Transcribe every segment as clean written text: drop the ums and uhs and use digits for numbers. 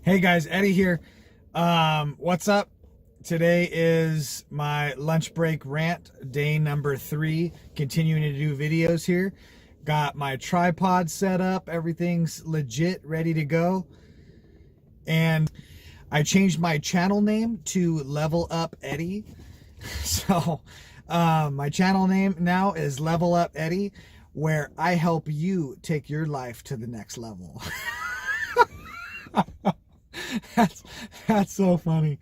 Hey guys, Eddie here. What's up? Today is my lunch break rant, day number 3, continuing to do videos here. Got my tripod set up, everything's legit, ready to go. And I changed my channel name to Level Up Eddie. So, my channel name now is Level Up Eddie, where I help you take your life to the next level. That's so funny.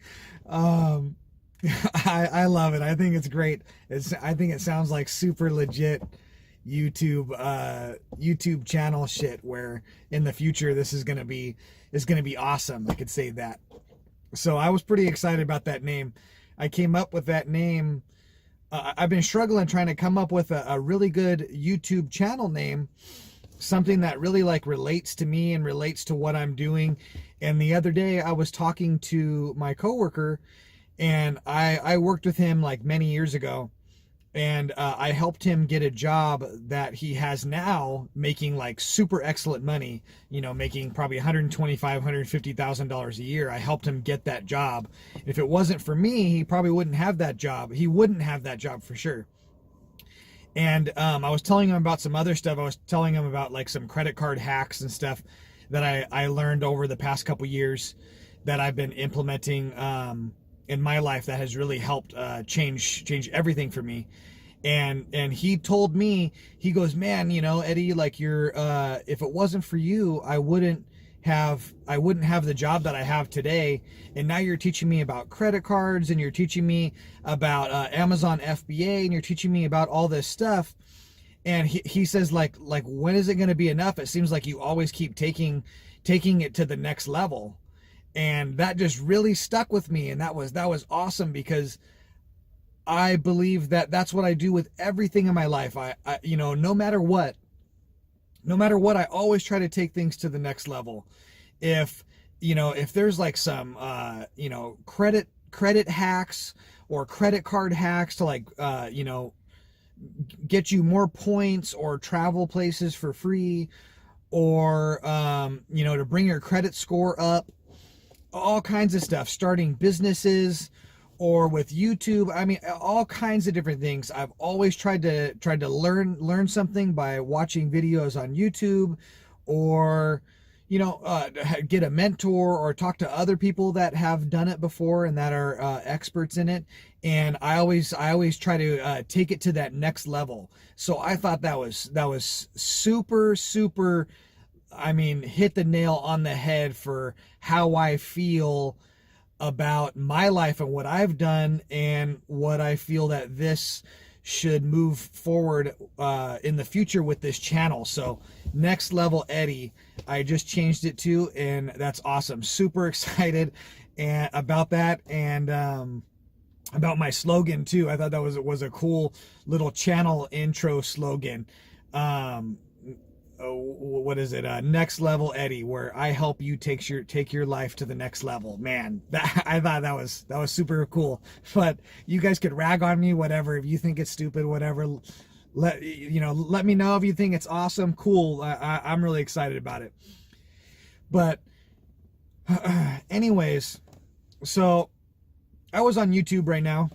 I love it. I think it's great. I think it sounds like super legit YouTube channel shit, where in the future this is gonna be awesome. I could say that. So I was pretty excited about that name. I came up with that name. I've been struggling trying to come up with a really good YouTube channel name, something that really like relates to me and relates to what I'm doing. And the other day I was talking to my coworker, and I worked with him like many years ago, and I helped him get a job that he has now, making like super excellent money, making probably $125,000, $150,000 a year. I helped him get that job. If it wasn't for me, he probably wouldn't have that job. He wouldn't have that job for sure. And I was telling him about some other stuff. I was telling him about like some credit card hacks and stuff that I learned over the past couple years that I've been implementing in my life, that has really helped change everything for me. And he told me, he goes, man, Eddie, like if it wasn't for you, I wouldn't have the job that I have today. And now you're teaching me about credit cards, and you're teaching me about Amazon FBA, and you're teaching me about all this stuff. And he says, like when is it going to be enough? It seems like you always keep taking it to the next level. And that just really stuck with me. And that was awesome, because I believe that that's what I do with everything in my life. I no matter what, I always try to take things to the next level. If there's like some, credit hacks or credit card hacks to like, get you more points or travel places for free, or, to bring your credit score up, all kinds of stuff, starting businesses, or with YouTube. I mean, all kinds of different things. I've always tried to learn something by watching videos on YouTube, or get a mentor, or talk to other people that have done it before and that are experts in it. And I always try to take it to that next level. So I thought that was super, I mean, hit the nail on the head for how I feel about my life and what I've done, and what I feel that this should move forward in the future with this channel. So Next Level Eddie, I just changed it to, and that's awesome. Super excited and about that, and about my slogan too. I thought that was a cool little channel intro slogan. What is it? Next Level Eddie, where I help you take your life to the next level. Man, I thought that was super cool. But you guys could rag on me, whatever. If you think it's stupid, whatever, let me know. If you think it's awesome, cool. I'm really excited about it. But anyways, so I was on YouTube right now,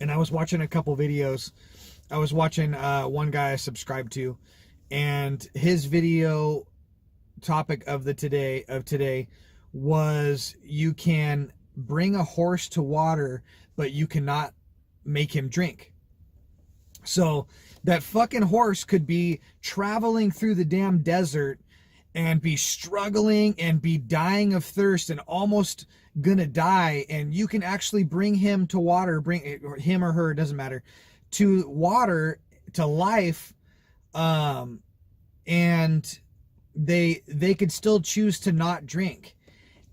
and I was watching a couple videos. I was watching one guy I subscribed to, and his video topic of today was, you can bring a horse to water, but you cannot make him drink. So that fucking horse could be traveling through the damn desert and be struggling and be dying of thirst and almost gonna die, and you can actually bring him to water, bring him or her, doesn't matter, to water, to life. And they could still choose to not drink.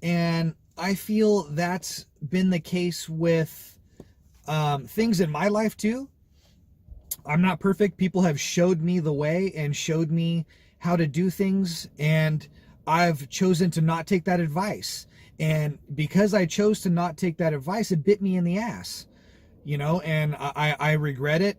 And I feel that's been the case with things in my life too. I'm not perfect. People have showed me the way and showed me how to do things, and I've chosen to not take that advice. And because I chose to not take that advice, it bit me in the ass, and I regret it.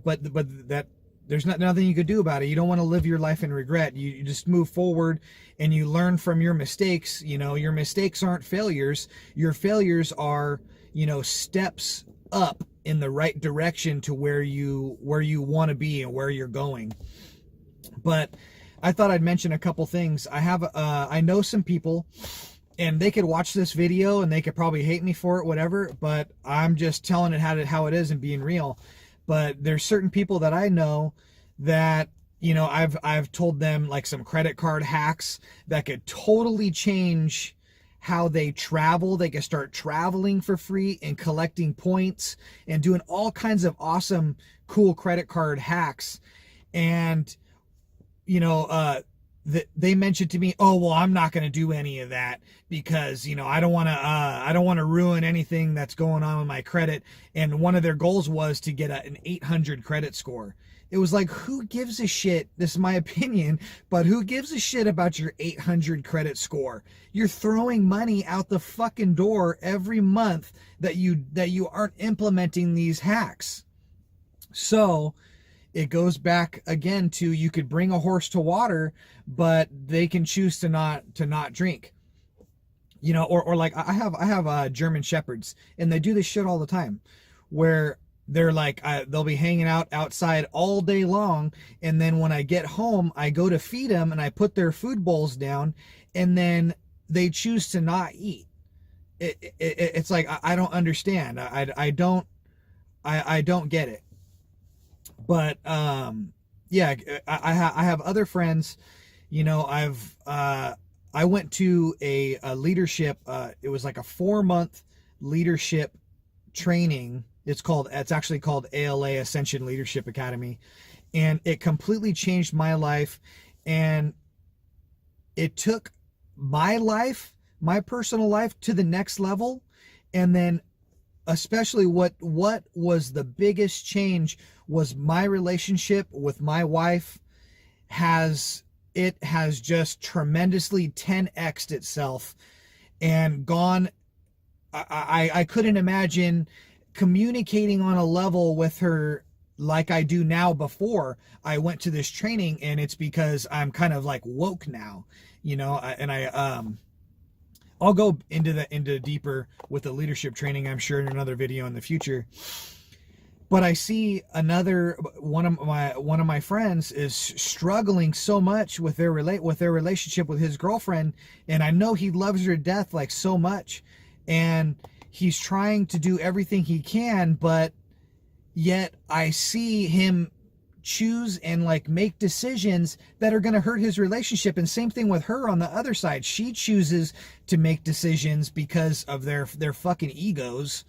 But that there's nothing you could do about it. You don't want to live your life in regret. You just move forward and you learn from your mistakes. You know, your mistakes aren't failures. Your failures are, you know, steps up in the right direction to where you want to be and where you're going. But I thought I'd mention a couple things. I know some people, and they could watch this video and they could probably hate me for it, whatever, but I'm just telling it how it is and being real. But there's certain people that I know that, you know, I've told them like some credit card hacks that could totally change how they travel. They can start traveling for free and collecting points and doing all kinds of awesome, cool credit card hacks. And, you know, they mentioned to me, oh, well, I'm not going to do any of that because, you know, I don't want to ruin anything that's going on with my credit. And one of their goals was to get an 800 credit score. It was like, who gives a shit? This is my opinion, but who gives a shit about your 800 credit score? You're throwing money out the fucking door every month that you aren't implementing these hacks. So it goes back again to, you could bring a horse to water, but they can choose to not drink. You know, or like I have German shepherds, and they do this shit all the time, where they're like, they'll be hanging out outside all day long, and then when I get home, I go to feed them and I put their food bowls down, and then they choose to not eat. It's like, I don't understand. I don't get it. But yeah, I have other friends. You know, I went to a leadership. It was like a 4-month leadership training. It's actually called ALA, Ascension Leadership Academy, and it completely changed my life. And it took my life, my personal life, to the next level. And then especially what was the biggest change was my relationship with my wife has just tremendously 10x'd itself and gone. I couldn't imagine communicating on a level with her like I do now before I went to this training. And it's because I'm kind of like woke now, you know, and I'll go into deeper with the leadership training, I'm sure, in another video in the future. But I see one of my friends is struggling so much with their relationship with his girlfriend, and I know he loves her to death, like, so much, and he's trying to do everything he can, but yet I see him choose and like make decisions that are going to hurt his relationship. And same thing with her on the other side. She chooses to make decisions because of their fucking egos,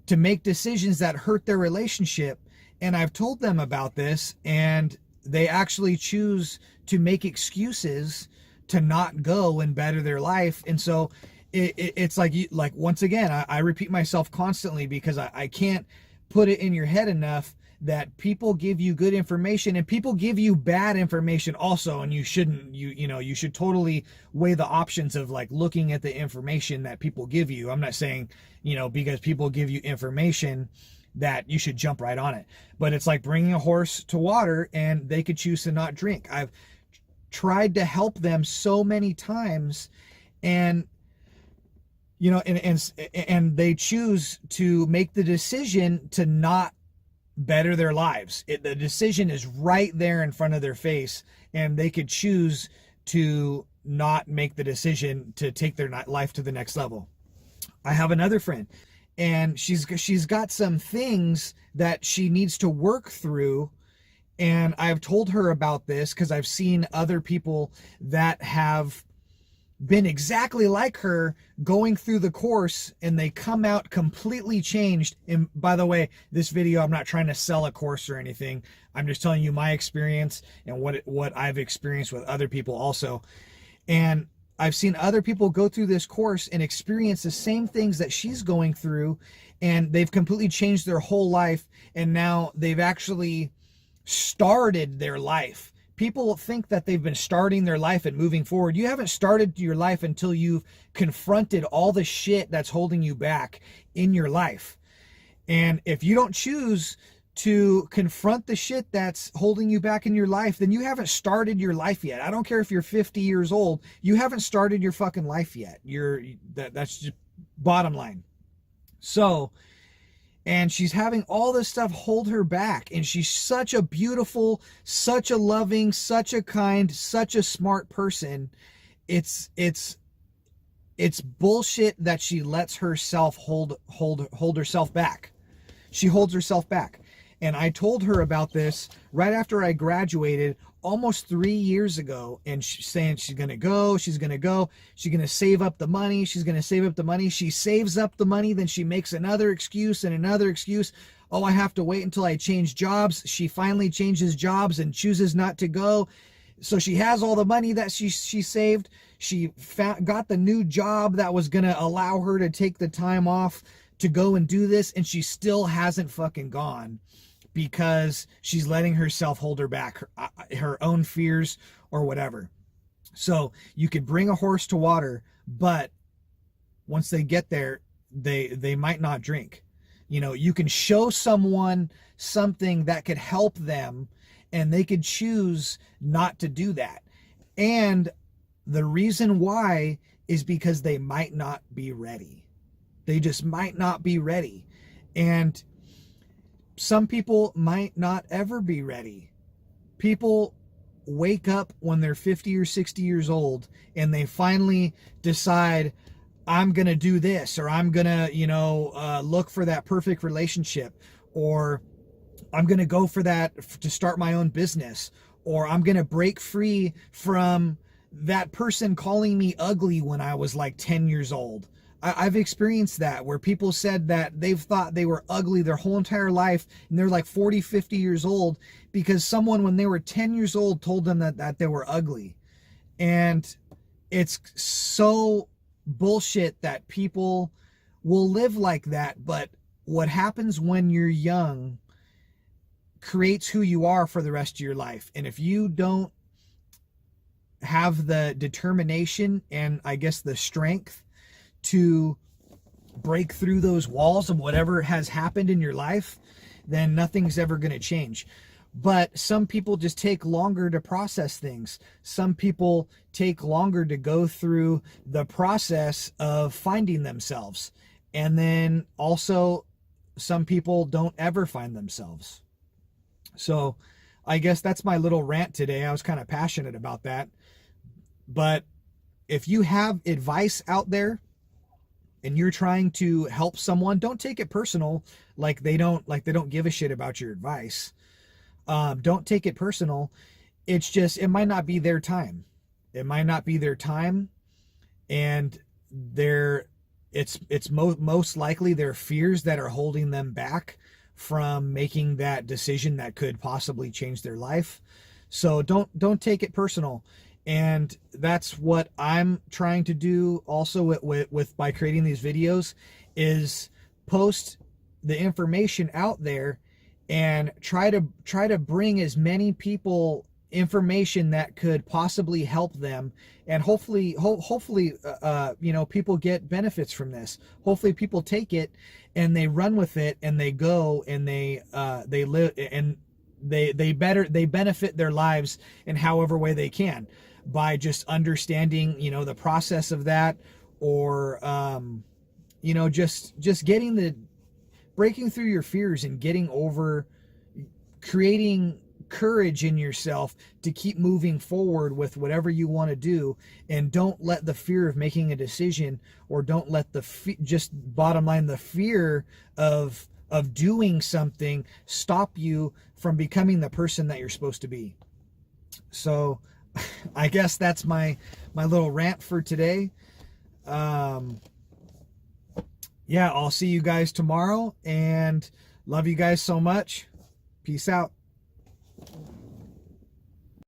to make decisions that hurt their relationship. And I've told them about this, and they actually choose to make excuses to not go and better their life. And so it's like once again, I repeat myself constantly because I can't put it in your head enough that people give you good information and people give you bad information also, and you shouldn't. You should totally weigh the options of like looking at the information that people give you. I'm not saying, because people give you information that you should jump right on it, but it's like bringing a horse to water and they could choose to not drink. I've tried to help them so many times, and and they choose to make the decision to not better their lives. The decision is right there in front of their face, and they could choose to not make the decision to take their life to the next level. I have another friend, and she's got some things that she needs to work through, and I've told her about this because I've seen other people that have been exactly like her going through the course, and they come out completely changed. And by the way, this video, I'm not trying to sell a course or anything. I'm just telling you my experience and what I've experienced with other people also. And I've seen other people go through this course and experience the same things that she's going through, and they've completely changed their whole life, and now they've actually started their life. People think that they've been starting their life and moving forward. You haven't started your life until you've confronted all the shit that's holding you back in your life. And if you don't choose to confront the shit that's holding you back in your life, then you haven't started your life yet. I don't care if you're 50 years old, you haven't started your fucking life yet. That's just bottom line. So, and she's having all this stuff hold her back, and she's such a beautiful, such a loving, such a kind, such a smart person. It's bullshit that she lets herself hold herself back. She holds herself back. And I told her about this right after I graduated almost 3 years ago, and she's saying she's going to go, she's going to save up the money, She saves up the money, then she makes another excuse and another excuse. Oh, I have to wait until I change jobs. She finally changes jobs and chooses not to go. So she has all the money that she saved. She got the new job that was going to allow her to take the time off to go and do this, and she still hasn't fucking gone because she's letting herself hold her back, her own fears or whatever. So you could bring a horse to water, but once they get there, they might not drink. You know, you can show someone something that could help them, and they could choose not to do that. And the reason why is because they might not be ready. They just might not be ready. And some people might not ever be ready. People wake up when they're 50 or 60 years old, and they finally decide, I'm going to do this, or I'm going to, look for that perfect relationship, or I'm going to go for that to start my own business, or I'm going to break free from that person calling me ugly when I was like 10 years old. I've experienced that, where people said that they've thought they were ugly their whole entire life, and they're like 40, 50 years old because someone when they were 10 years old told them that they were ugly. And it's so bullshit that people will live like that. But what happens when you're young creates who you are for the rest of your life. And if you don't have the determination and I guess the strength to break through those walls of whatever has happened in your life, then nothing's ever going to change. But some people just take longer to process things. Some people take longer to go through the process of finding themselves. And then also some people don't ever find themselves. So I guess that's my little rant today. I was kind of passionate about that. But if you have advice out there and you're trying to help someone, don't take it personal, like they don't give a shit about your advice. Don't take it personal. It's just, it might not be their time. It might not be their time, and it's most likely their fears that are holding them back from making that decision that could possibly change their life. So don't take it personal. And that's what I'm trying to do also with by creating these videos, is post the information out there and try to bring as many people information that could possibly help them. And hopefully people get benefits from this. Hopefully people take it and they run with it, and they go and they live, and they benefit their lives in however way they can, by just understanding, the process of that, or, just breaking through your fears and getting over, creating courage in yourself to keep moving forward with whatever you want to do. And don't let the fear of making a decision, or don't let just bottom line, the fear of doing something stop you from becoming the person that you're supposed to be. So I guess that's my little rant for today. Yeah, I'll see you guys tomorrow, and love you guys so much. Peace out.